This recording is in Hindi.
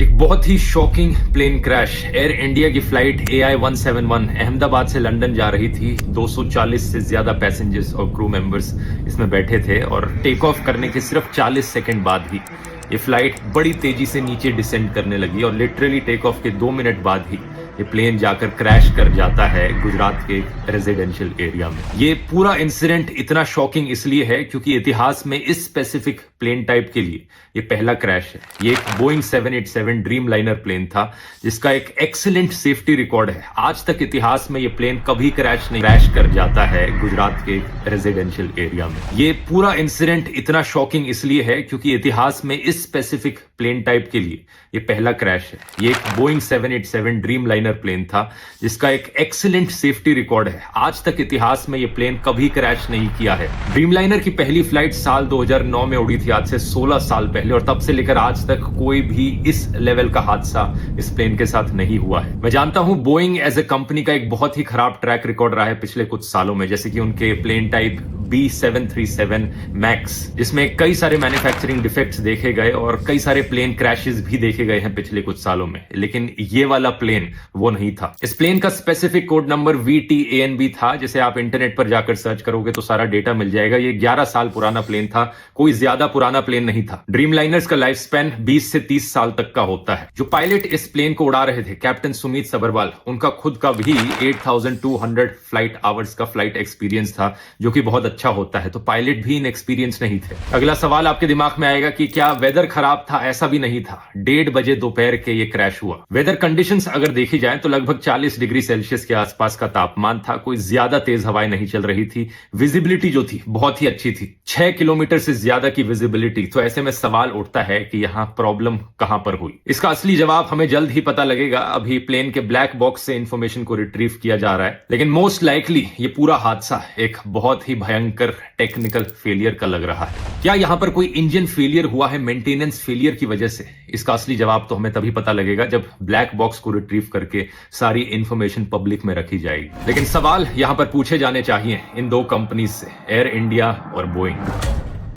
एक बहुत ही shocking plane crash. Air India की फ्लाइट AI 171 अहमदाबाद से लंदन जा रही थी। 240 से ज्यादा पैसेंजर्स और क्रू मेंबर्स इसमें बैठे थे और टेक ऑफ करने के सिर्फ 40 सेकंड बाद ही ये फ्लाइट बड़ी तेजी से नीचे डिसेंड करने लगी और लिटरली टेक ऑफ के 2 मिनट बाद ही ये प्लेन जाकर क्रैश कर जाता है गुजरात के रेजिडेंशियल एरिया में। ये पूरा इंसिडेंट इतना शॉकिंग इसलिए है क्योंकि इतिहास में इस स्पेसिफिक प्लेन टाइप के लिए ये पहला क्रैश है। ये एक बोइंग 787 ड्रीम लाइनर प्लेन था जिसका एक एक्सीलेंट सेफ्टी रिकॉर्ड है। आज तक इतिहास में ये प्लेन कभी क्रैश नहीं क्रैश कर जाता है गुजरात के रेजिडेंशियल एरिया में। ये पूरा इंसिडेंट इतना शॉकिंग इसलिए है क्योंकि इतिहास में इस स्पेसिफिक प्लेन टाइप के लिए ये पहला क्रैश है। ये एक बोइंग 787 ड्रीम लाइनर प्लेन था जिसका एक एक्सीलेंट सेफ्टी रिकॉर्ड है। आज तक इतिहास में ये प्लेन कभी क्रैश नहीं किया है। ड्रीम लाइनर की पहली फ्लाइट साल 2009 में उड़ी थी, आज से 16 साल पहले, और तब से लेकर आज तक कोई भी इस लेवल का हादसा इस प्लेन के साथ नहीं हुआ है। मैं जानता हूं बोइंग एज ए कंपनी का एक बहुत ही खराब ट्रैक रिकॉर्ड रहा है पिछले कुछ सालों में, जैसे कि उनके प्लेन टाइप B737 मैक्स जिसमें कई सारे मैन्युफैक्चरिंग डिफेक्ट्स देखे गए और कई सारे प्लेन क्रैशेस भी देखे गए हैं पिछले कुछ सालों में, लेकिन ये वाला प्लेन वो नहीं था। इस प्लेन का स्पेसिफिक कोड नंबर VTANB था, जिसे आप इंटरनेट पर जाकर सर्च करोगे तो सारा डेटा मिल जाएगा। ये 11 साल पुराना प्लेन था, कोई ज्यादा पुराना प्लेन नहीं था। ड्रीम लाइनर्स का लाइफ स्पैन 20 से 30 साल तक का होता है। जो पायलट इस प्लेन को उड़ा रहे थे, कैप्टन सुमित सबरवाल, उनका खुद का भी 8200 फ्लाइट आवर्स का फ्लाइट एक्सपीरियंस था, जो कि बहुत अच्छा होता है। तो पायलट भी इनएक्सपीरियंस नहीं थे। अगला सवाल आपके दिमाग में आएगा कि क्या वेदर खराब था? ऐसा भी नहीं था। 1:30 बजे दोपहर के ये क्रैश हुआ। वेदर कंडीशंस अगर देखी जाए तो लगभग 40 डिग्री सेल्सियस के आसपास का तापमान था। कोई ज्यादा तेज हवाएं नहीं चल रही थी। विजिबिलिटी जो थी बहुत ही अच्छी थी, 6 किलोमीटर से ज्यादा की विजिबिलिटी। तो ऐसे में सवाल उठता है कि यहां प्रॉब्लम कहां पर हुई। इसका असली जवाब हमें जल्द ही पता लगेगा। अभी प्लेन के ब्लैक बॉक्स से इंफॉर्मेशन को रिट्रीव किया जा रहा है, लेकिन मोस्ट लाइकली ये पूरा हादसा एक बहुत ही भयंकर टेक्निकल फेलियर का लग रहा है। क्या यहां पर कोई इंजन फेलियर हुआ है मेंटेनेंस फेलियर की वजह से? इसका असली जवाब तो हमें तभी पता लगेगा जब ब्लैक बॉक्स को रिट्रीव करके सारी इंफॉर्मेशन पब्लिक में रखी जाएगी। लेकिन सवाल यहां पर पूछे जाने चाहिए इन दो कंपनीज से, एयर इंडिया और बोइंग।